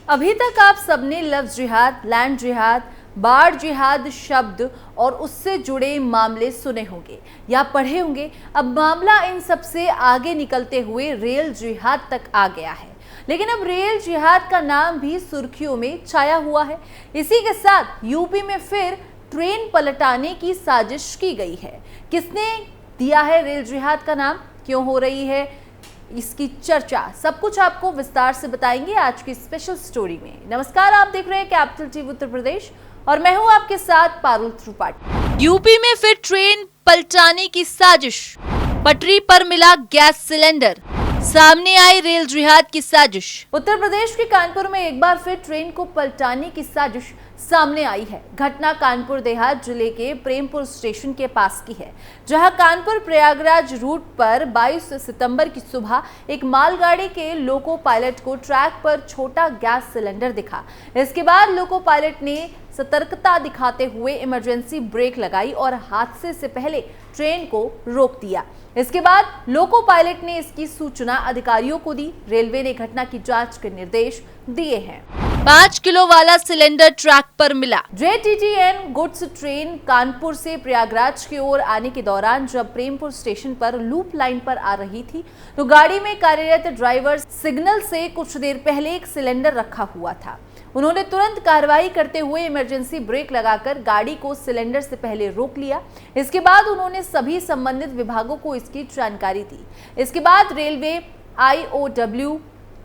अभी तक आप सबने लफ्ज जिहाद, लैंड जिहाद, बाढ़ जिहाद शब्द और उससे जुड़े मामले सुने होंगे या पढ़े होंगे। अब मामला इन सबसे आगे निकलते हुए रेल जिहाद तक आ गया है। लेकिन अब रेल जिहाद का नाम भी सुर्खियों में छाया हुआ है। इसी के साथ यूपी में फिर ट्रेन पलटाने की साजिश की गई है। किसने दिया है रेल जिहाद का नाम, क्यों हो रही है इसकी चर्चा, सब कुछ आपको विस्तार से बताएंगे आज की स्पेशल स्टोरी में। नमस्कार, आप देख रहे हैं कैपिटल टीवी उत्तर प्रदेश और मैं हूं आपके साथ पारुल त्रिपाठी। यूपी में फिर ट्रेन पलटाने की साजिश, पटरी पर मिला गैस सिलेंडर, सामने आई रेल जिहाद की साजिश। उत्तर प्रदेश के कानपुर में एक बार फिर ट्रेन को पलटाने की साजिश सामने आई है। घटना कानपुर देहात जिले के प्रेमपुर स्टेशन के पास की है, जहां कानपुर प्रयागराज रूट पर 22 सितंबर की सुबह एक मालगाड़ी के लोको पायलट को ट्रैक पर छोटा गैस सिलेंडर दिखा। इसके बाद लोको पायलट ने सतर्कता दिखाते हुए इमरजेंसी ब्रेक लगाई और हादसे से पहले ट्रेन को रोक दिया। इसके बाद लोको पायलट ने इसकी सूचना अधिकारियों को दी। रेलवे ने घटना की जांच के निर्देश दिए हैं। 5 किलो वाला सिलेंडर ट्रैक पर मिला। JTTN गुड्स ट्रेन कानपुर से प्रयागराज की ओर आने के दौरान जब प्रेमपुर स्टेशन पर लूप लाइन पर आ रही थी तो गाड़ी में कार्यरत ड्राइवर सिग्नल से कुछ देर पहले एक सिलेंडर रखा हुआ था। उन्होंने तुरंत कार्रवाई करते हुए इमरजेंसी ब्रेक लगाकर गाड़ी को सिलेंडर से पहले रोक लिया। इसके बाद उन्होंने सभी संबंधित विभागों को इसकी जानकारी दी। इसके बाद रेलवे, IOW,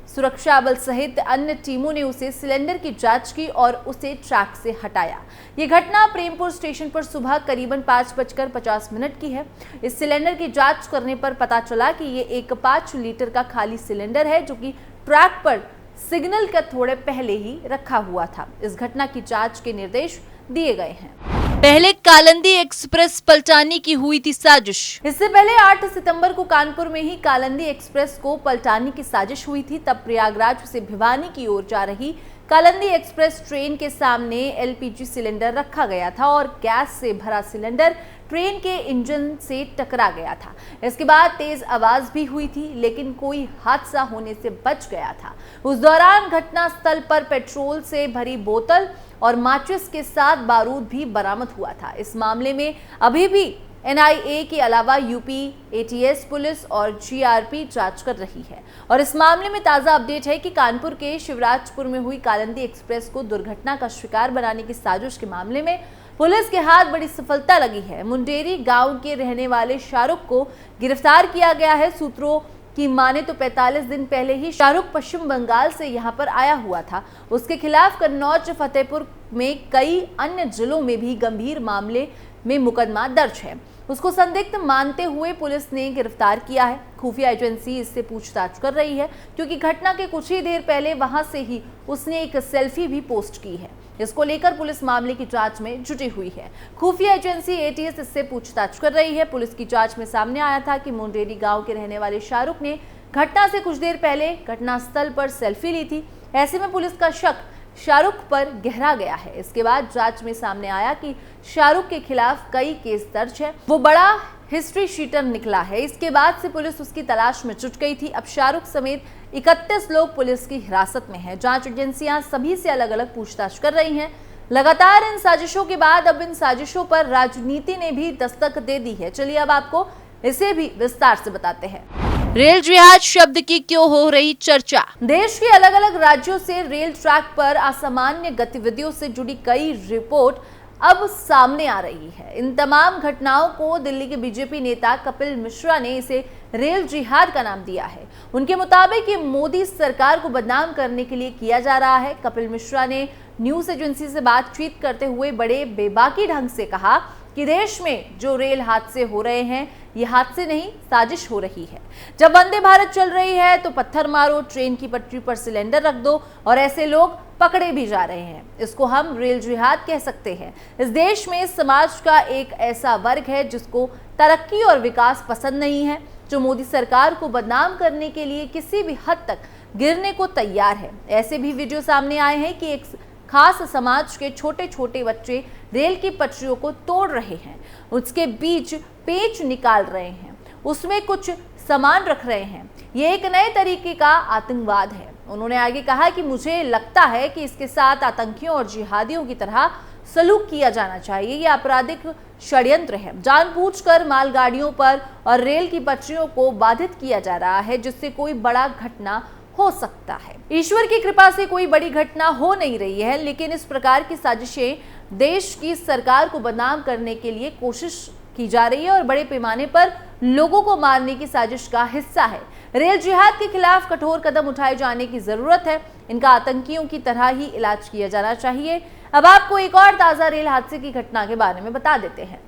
सुरक्षा बल सहित अन्य टीमों ने उसे सिलेंडर की जांच की और उसे ट्रैक से हटाया। ये घटना प्रेमपुर स्टेशन पर सुबह करीबन 5:50 की है। इस सिलेंडर की जांच करने पर पता चला कि ये एक 5 लीटर का खाली सिलेंडर है, जो कि ट्रैक पर सिग्नल का थोड़े पहले ही रखा हुआ था। इस घटना की जांच के निर्देश दिए गए हैं। पहले कालिंदी एक्सप्रेस पलटाने की हुई थी साजिश। इससे पहले 8 सितंबर को कानपुर में ही कालिंदी एक्सप्रेस को पलटाने की साजिश हुई थी। तब प्रयागराज से भिवानी की ओर जा रही कालिंदी एक्सप्रेस ट्रेन के सामने LPG सिलेंडर रखा गया था और गैस से भरा सिलेंडर ट्रेन के इंजन से टकरा गया था। इसके बाद तेज आवाज भी हुई थी, लेकिन कोई हादसा होने से बच गया था। उस दौरान घटनास्थल पर पेट्रोल से भरी बोतल और माचिस के साथ बारूद भी बरामद हुआ था। इस मामले में अभी भी NIA के अलावा यूपी ATS पुलिस और GRP जांच कर रही है। और इस मामले में ताजा अपडेट है कि कानपुर के शिवराजपुर में हुई कालिंदी एक्सप्रेस को दुर्घटना का शिकार बनाने की साजिश के मामले में पुलिस के हाथ बड़ी सफलता लगी है। मुंडेरी गांव के रहने वाले शाहरुख को गिरफ्तार किया गया है। सूत्रों की माने तो 45 दिन पहले ही शाहरुख पश्चिम बंगाल से यहां पर आया हुआ था। उसके खिलाफ कन्नौज, फतेहपुर में कई अन्य जिलों में भी गंभीर मामले में मुकदमा दर्ज है। उसको संदिग्ध मानते हुए पुलिस ने गिरफ्तार किया है। खुफिया एजेंसी इससे पूछताछ कर रही है, क्योंकि घटना के कुछ ही देर पहले वहां से ही उसने एक सेल्फी भी पोस्ट की है। इसको लेकर पुलिस मामले की जांच में जुटी हुई है। खुफिया एजेंसी ATS इससे पूछताछ कर रही है। पुलिस की जांच में सामने आया था कि मुंडेरी गांव के रहने वाले शाहरुख ने घटना से कुछ देर पहले घटनास्थल पर सेल्फी ली थी। ऐसे में पुलिस का शक शाहरुख पर गहरा गया है। इसके बाद जांच में सामने आया कि शाहरुख के खिलाफ कई केस दर्ज है। वो बड़ा हिस्ट्री शीटर निकला है। इसके बाद से पुलिस उसकी तलाश में जुट गई थी। अब शाहरुख समेत 31 लोग पुलिस की हिरासत में हैं। जांच एजेंसियां सभी से अलग अलग पूछताछ कर रही हैं। लगातार इन साजिशों के बाद अब इन साजिशों पर राजनीति ने भी दस्तक दे दी है। चलिए अब आपको इसे भी विस्तार से बताते हैं। रेल जिहाद शब्द की क्यों हो रही चर्चा? देश के अलग अलग राज्यों से रेल ट्रैक पर असामान्य गतिविधियों से जुड़ी कई रिपोर्ट अब सामने आ रही है। इन तमाम घटनाओं को दिल्ली के BJP नेता कपिल मिश्रा ने इसे रेल जिहाद का नाम दिया है। उनके मुताबिक ये मोदी सरकार को बदनाम करने के लिए किया जा रहा है। कपिल मिश्रा ने न्यूज एजेंसी से बातचीत करते हुए बड़े बेबाकी ढंग से कहा कि देश में जो रेल हादसे हो रहे हैं, ये हादसे नहीं, साजिश हो रही है। जब वंदे भारत चल रही है तो पत्थर मारो, ट्रेन की पटरी पर सिलेंडर रख दो, और ऐसे लोग पकड़े भी जा रहे हैं। इसको हम रेल जिहाद कह सकते हैं। इस देश में समाज का एक ऐसा वर्ग है जिसको तरक्की और विकास पसंद नहीं है, जो मोदी सरकार को बदनाम करने के लिए किसी भी हद तक गिरने को तैयार है। ऐसे भी वीडियो सामने आए हैं कि एक खास समाज के छोटे छोटे बच्चे रेल की पटरियों को तोड़ रहे हैं, उसके बीच पेच निकाल रहे हैं, उसमें कुछ सामान रख रहे हैं। ये एक नए तरीके का आतंकवाद है। उन्होंने आगे कहा कि मुझे लगता है कि इसके साथ आतंकियों और जिहादियों की तरह सलूक किया जाना चाहिए। ये आपराधिक षड्यंत्र है। जानबूझकर मालगाड़ियों पर और रेल की पटरियों को बाधित किया जा रहा है, जिससे कोई बड़ा घटना हो सकता है। ईश्वर की कृपा से कोई बड़ी घटना हो नहीं रही है, लेकिन इस प्रकार की साजिशें देश की सरकार को बदनाम करने के लिए कोशिश की जा रही है और बड़े पैमाने पर लोगों को मारने की साजिश का हिस्सा है। रेल जिहाद के खिलाफ कठोर कदम उठाए जाने की जरूरत है। इनका आतंकियों की तरह ही इलाज किया जाना चाहिए। अब आपको एक और ताजा रेल हादसे की घटना के बारे में बता देते हैं।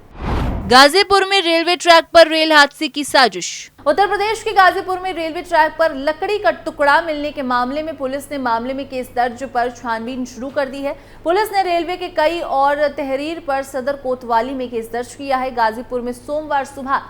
गाजीपुर में रेलवे ट्रैक पर रेल हादसे की साजिश। उत्तर प्रदेश के गाजीपुर में रेलवे ट्रैक पर लकड़ी का टुकड़ा मिलने के मामले में पुलिस ने मामले में केस दर्ज पर छानबीन शुरू कर दी है। पुलिस ने रेलवे के कई और तहरीर पर सदर कोतवाली में केस दर्ज किया है। गाजीपुर में सोमवार सुबह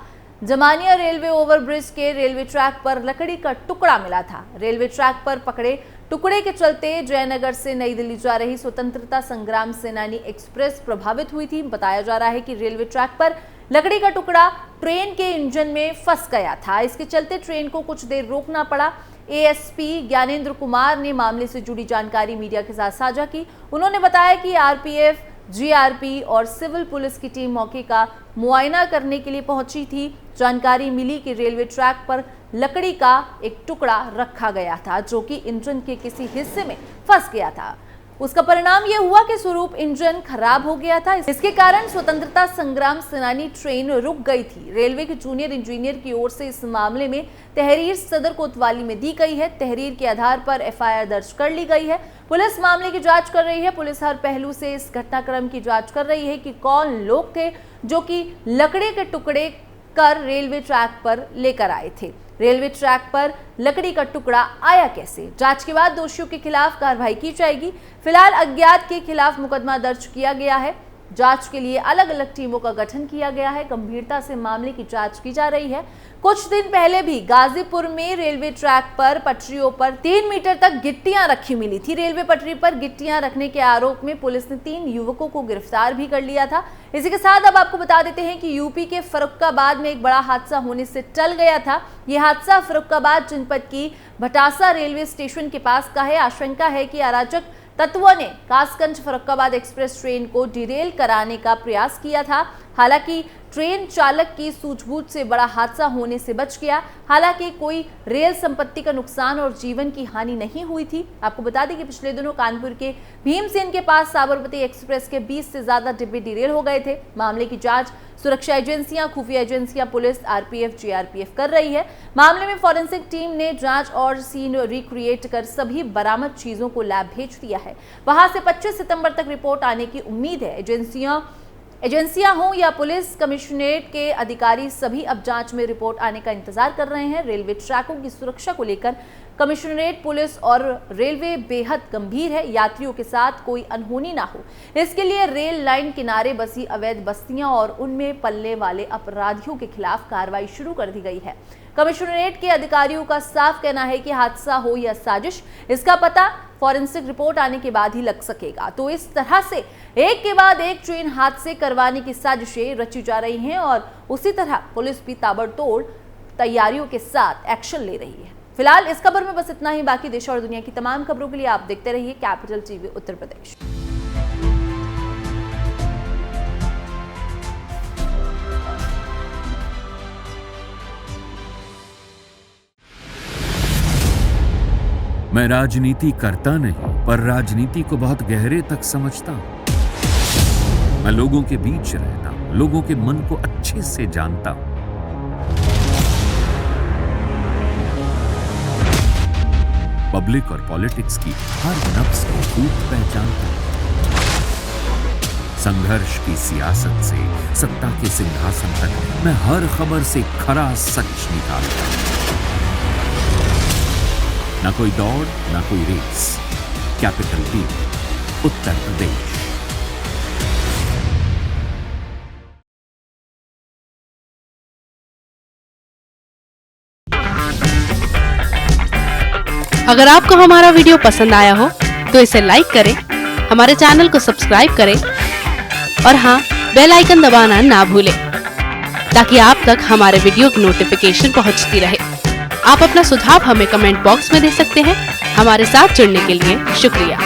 जमानिया रेलवे ओवरब्रिज के रेलवे ट्रैक पर लकड़ी का टुकड़ा मिला था। रेलवे ट्रैक पर पकड़े टुकड़े के चलते जयनगर से नई दिल्ली जा रही स्वतंत्रता संग्राम सेनानी एक्सप्रेस प्रभावित हुई थी। बताया जा रहा है कि रेलवे ट्रैक पर लकड़ी का टुकड़ा ट्रेन के इंजन में फंस गया था। इसके चलते ट्रेन को कुछ देर रोकना पड़ा। एएसपी ज्ञानेंद्र कुमार ने मामले से जुड़ी जानकारी मीडिया के साथ साझा की। उन्होंने बताया कि आरपीएफ, जीआरपी और सिविल पुलिस की टीम मौके का मुआयना करने के लिए पहुंची थी। जानकारी मिली कि रेलवे ट्रैक पर लकड़ी का एक टुकड़ा रखा गया था, जो कि इंजन के किसी हिस्से में फंस गया था। उसका परिणाम यह हुआ कि स्वरूप इंजन खराब हो गया था। इसके कारण स्वतंत्रता संग्राम सेनानी ट्रेन रुक गई थी। रेलवे के जूनियर इंजीनियर की ओर से इस मामले में तहरीर सदर कोतवाली में दी गई है। तहरीर के आधार पर एफआईआर दर्ज कर ली गई है। पुलिस मामले की जांच कर रही है। पुलिस हर पहलू से इस घटनाक्रम की जांच कर रही है कि कौन लोग थे जो कि लकड़ी के टुकड़े कर रेलवे ट्रैक पर लेकर आए थे। रेलवे ट्रैक पर लकड़ी का टुकड़ा आया कैसे? जांच के बाद दोषियों के खिलाफ कार्रवाई की जाएगी। फिलहाल अज्ञात के खिलाफ मुकदमा दर्ज किया गया है। जांच के लिए अलग अलग टीमों का गठन किया गया है। गंभीरता से मामले की जांच की जा रही है। कुछ दिन पहले भी गाजीपुर में रेलवे ट्रैक पर पटरियों पर 3 मीटर तक गिट्टियां रखी मिली थी। रेलवे पटरी पर गिट्टियां रखने के आरोप में पुलिस ने 3 युवकों को गिरफ्तार भी कर लिया था। इसी के साथ अब आपको बता देते हैं कि यूपी के फर्रुखाबाद में एक बड़ा हादसा होने से टल गया था। यह हादसा फर्रुखाबाद जनपद की भटासा रेलवे स्टेशन के पास का है। आशंका है कि अराजक तत्वों ने कासगंज फर्रुखाबाद एक्सप्रेस ट्रेन को डिरेल कराने का प्रयास किया था। हालांकि ट्रेन चालक की सूझबूझ से बड़ा हादसा होने से बच गया। हालांकि कोई रेल संपत्ति का नुकसान और जीवन की हानि नहीं हुई थी। आपको बता दें कि पिछले दिनों कानपुर के भीमसेन के पास साबरमती एक्सप्रेस के 20 से ज्यादा डिब्बे डिरेल हो गए थे। मामले की जांच सुरक्षा एजेंसियां, खुफिया एजेंसियां, पुलिस, आरपीएफ, जीआरपीएफ कर रही है। मामले में फॉरेंसिक टीम ने जांच और सीन रिक्रिएट कर सभी बरामद चीजों को लैब भेज दिया है। वहां से 25 सितंबर तक रिपोर्ट आने की उम्मीद है। एजेंसियां हों या पुलिस कमिश्नरेट के अधिकारी सभी अब जांच में रिपोर्ट आने का इंतजार कर रहे हैं। रेलवे ट्रैकों की सुरक्षा को लेकर कमिश्नरेट, पुलिस और रेलवे बेहद गंभीर है। यात्रियों के साथ कोई अनहोनी ना हो, इसके लिए रेल लाइन किनारे बसी अवैध बस्तियां और उनमें पलने वाले अपराधियों के खिलाफ कार्रवाई शुरू कर दी गई है। कमिश्नरेट के अधिकारियों का साफ कहना है कि हादसा हो या साजिश, इसका पता फॉरेंसिक रिपोर्ट आने के बाद ही लग सकेगा। तो इस तरह से एक के बाद एक ट्रेन हादसे करवाने की साजिशें रची जा रही हैं और उसी तरह पुलिस भी ताबड़तोड़ तैयारियों के साथ एक्शन ले रही है। फिलहाल इस खबर में बस इतना ही। बाकी देश और दुनिया की तमाम खबरों के लिए आप देखते रहिए कैपिटल टीवी उत्तर प्रदेश। मैं राजनीति करता नहीं, पर राजनीति को बहुत गहरे तक समझता हूं। मैं लोगों के बीच रहता हूं, लोगों के मन को अच्छे से जानता हूं। पब्लिक और पॉलिटिक्स की हर नब्ज को खूब पहचानता हूं। संघर्ष की सियासत से सत्ता के सिंहासन तक मैं हर खबर से खरा सच निकालता हूं। ना कोई दौड़, ना कोई race. Capital TV Uttar Pradesh. अगर आपको हमारा वीडियो पसंद आया हो तो इसे लाइक करें, हमारे चैनल को सब्सक्राइब करें और हाँ, बेल आइकन दबाना ना भूलें ताकि आप तक हमारे वीडियो की नोटिफिकेशन पहुंचती रहे। आप अपना सुझाव हमें कमेंट बॉक्स में दे सकते हैं। हमारे साथ जुड़ने के लिए शुक्रिया।